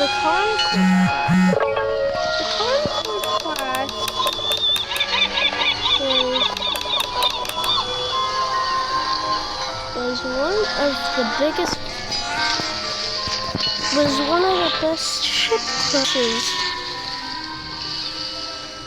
the Concord class. The Concord class was one of the best ship classes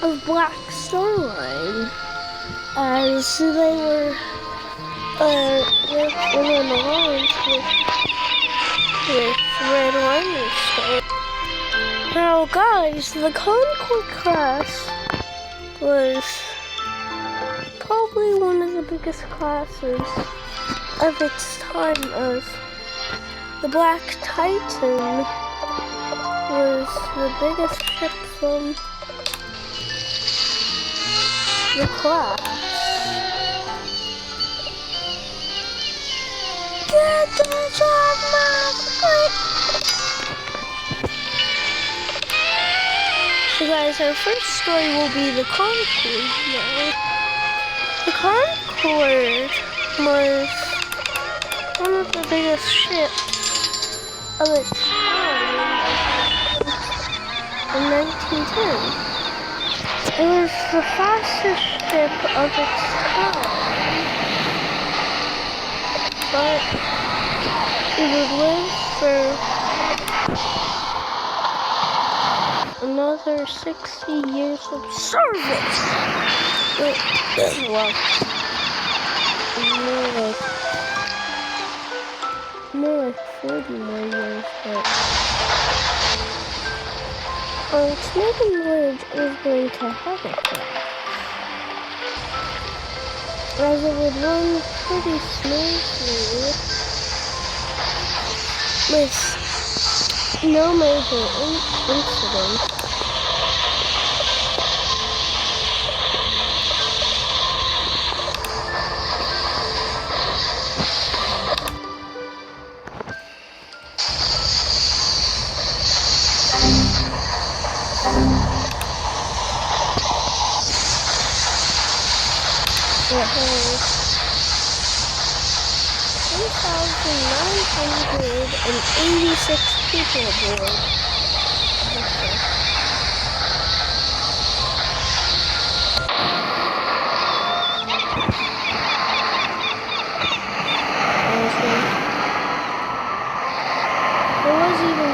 of Black Star Line, as they were in an alliance with Red Rhino Star. Now guys, the Concord class was probably one of the biggest classes of its time, as the Black Titan was the biggest ship from the class. So guys, our first story will be the Concord now. The Concord was one of the biggest ships of its time in 1910. It was the fastest ship of its time, but it would live for another 60 years of service. Well, more like 40 more years, but its maiden voyage is going to have a crash, as it would run pretty smoothly with no major incidents. It has 2,986 people aboard. There was even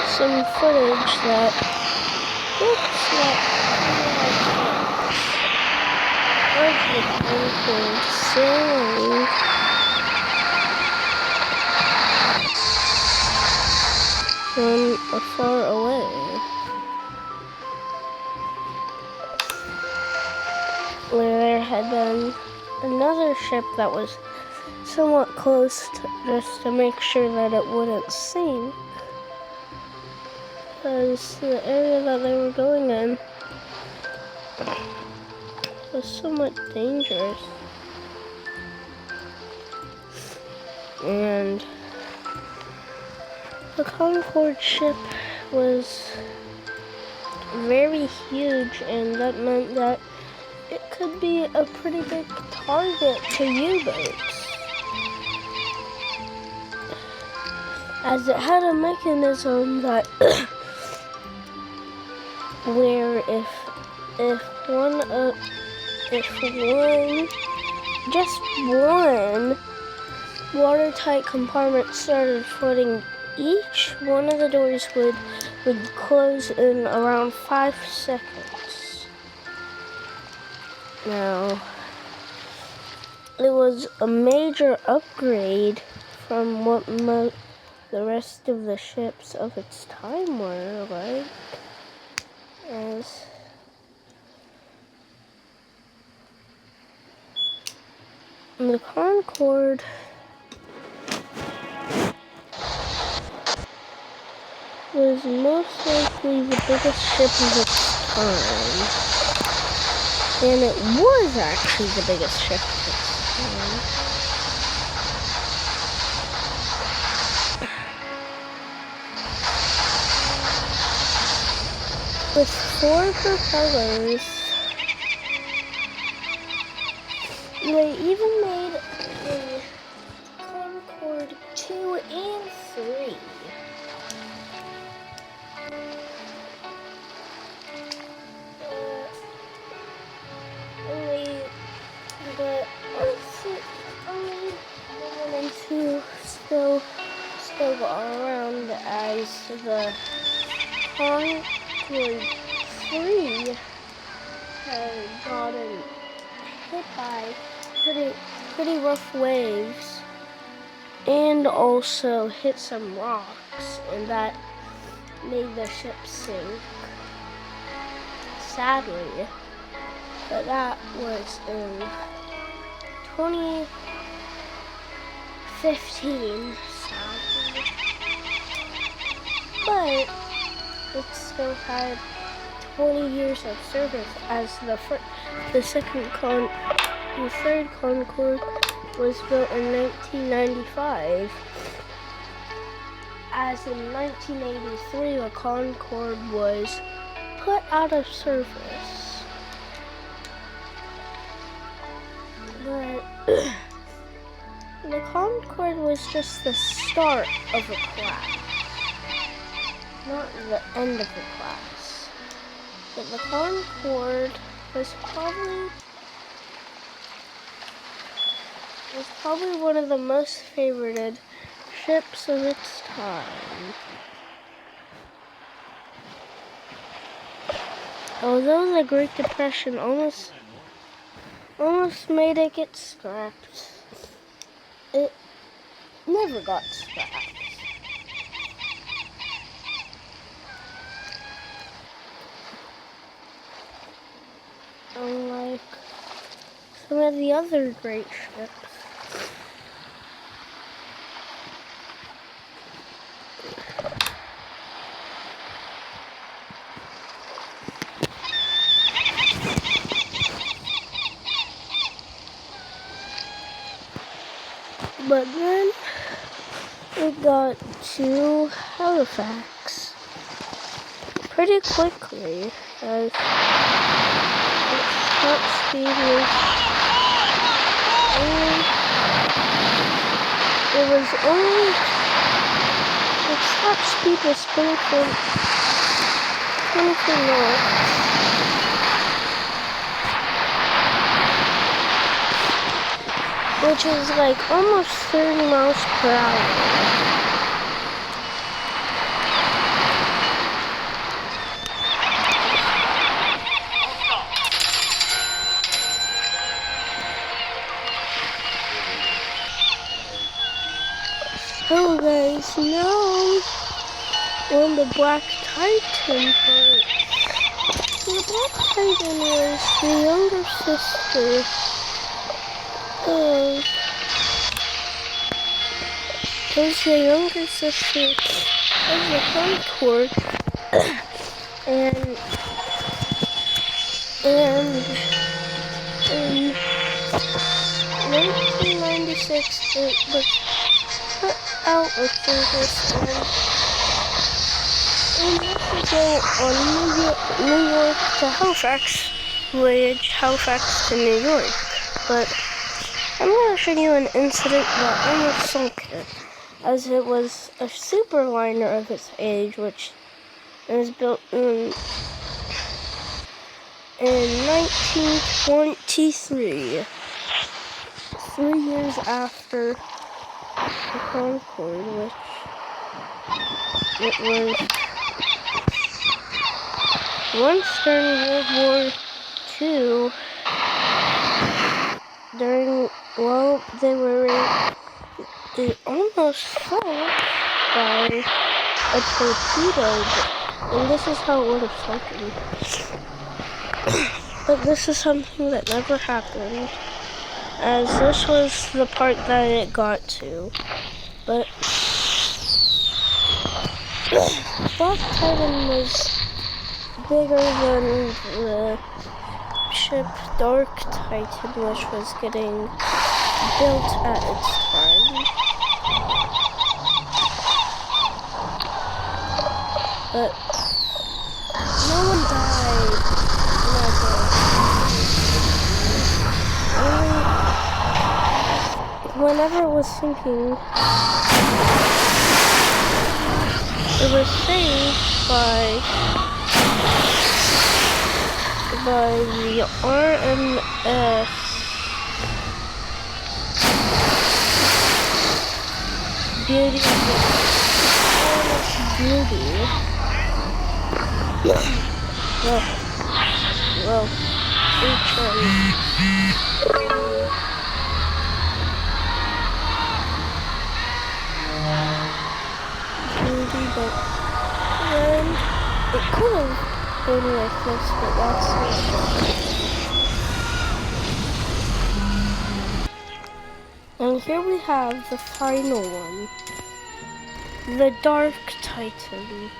some footage that looks like the Concord sailing from afar away. Where there had been another ship that was somewhat close just to make sure that it wouldn't sink, because the area that they were going in was somewhat dangerous. And the Concord ship was very huge, and that meant that it could be a pretty big target to U-boats, as it had a mechanism that where if just one watertight compartment started flooding, each one of the doors would close in around 5 seconds. Now, it was a major upgrade from what the rest of the ships of its time were like, as the Concord was most likely the biggest ship of its time. And it was actually the biggest ship of its time. With 4 propellers, they even made a Concord 2 and 3. because the Concord 3 had gotten hit by pretty rough waves and also hit some rocks, and that made the ship sink, sadly. But that was in 2015, sadly. But it still had 20 years of service, as the third Concord was built in 1995. As in 1983, the Concord was put out of service. But the Concord was just the start of a class, not the end of the class. But the Concord was probably one of the most favorited ships of its time. Although the Great Depression almost made it get scrapped, it never got scrapped. Unlike some of the other great ships. But then it got to Halifax pretty quickly, as its top speed was its top speed was 24 knots. Which is like almost 30 miles per hour. So guys, now on the Black Titan part. The Black Titan was the younger sister of the Concord, and in 1996 it was put out of service, and this would go on New York to Halifax voyage, Halifax to New York. But I'm going to show you an incident that almost sunk it, as it was a superliner of its age, which was built in 1923, 3 years after the Concord, which it was once during World War II. They almost fell by a torpedo, and this is how it would have sunken. But this is something that never happened, as this was the part that it got to. But Black Titan was bigger than the ship Dark Titan, which was getting built at its time. But no one died in that day. Only whenever it was sinking, it was saved by the RMS Beauty of the beauty. Whoa. Whoa. Beauty, but then it could have been like this, but that's not. And here we have the final one. The Dark Titan.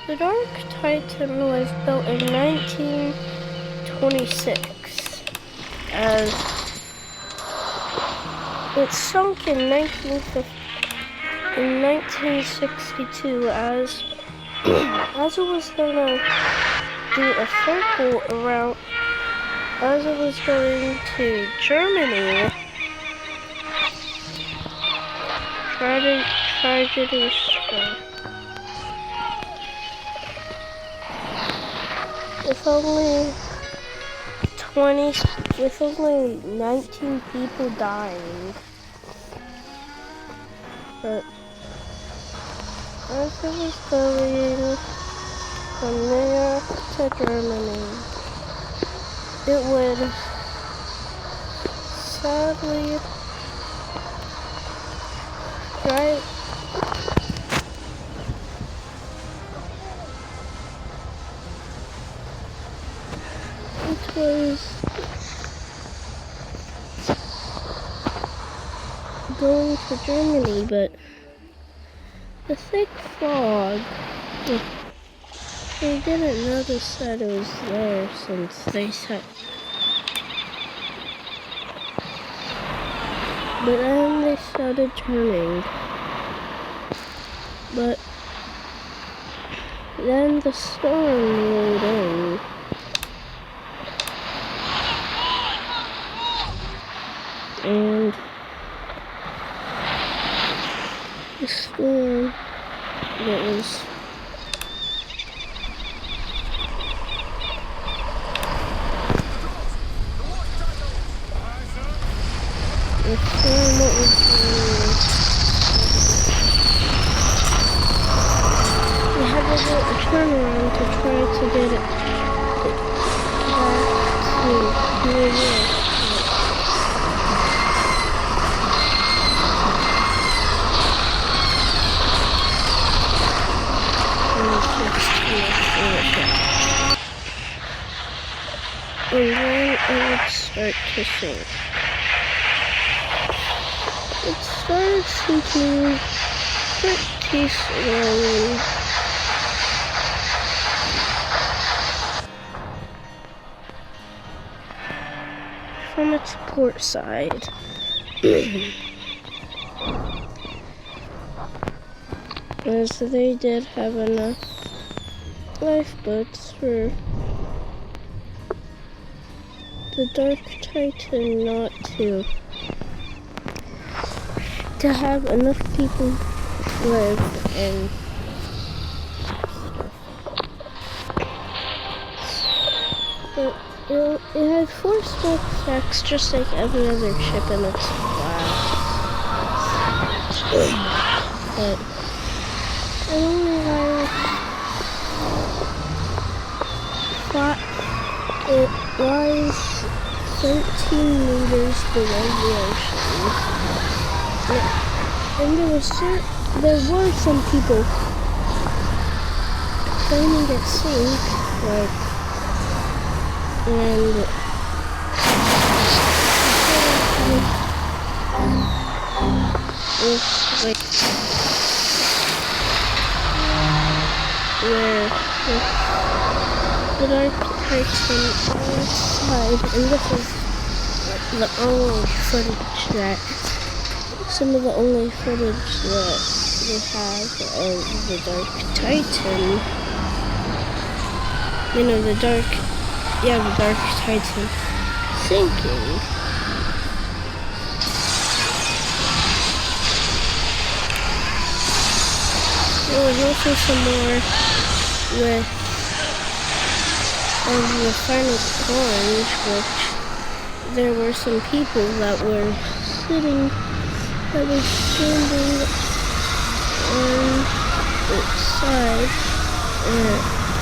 The Dark Titan was built in 1926. It sunk in 1962 as it was gonna do a circle around, as it was going to Germany. Tragedy struck. With only 19 people dying. But as it was going from there to Germany, it would sadly drive. It was going to Germany, but the thick fog, they didn't notice that it was there since they said. But then they started turning. But then the storm rolled in. And the storm that was we had to do a turnaround to try to get it back to New York. And then it would start to sink. It started sinking pretty slowly. From its port side. As they did have enough lifeboats for the Dark Titan not to have enough people live and but it had 4 smokestacks just like every other ship in its class. But it only lies 13 meters below the ocean. And there were some people claiming it sank, and where the Dark Titan outside, and this is the only footage that, some of the only footage that we have of the Dark Titan. The Dark Titan sinking. There was also some more of the final plunge, which there were some people that were standing on outside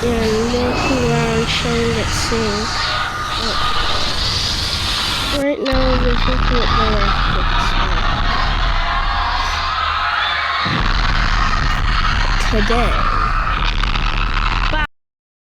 and walking around showing it sing. Right now we're looking at the left side. Today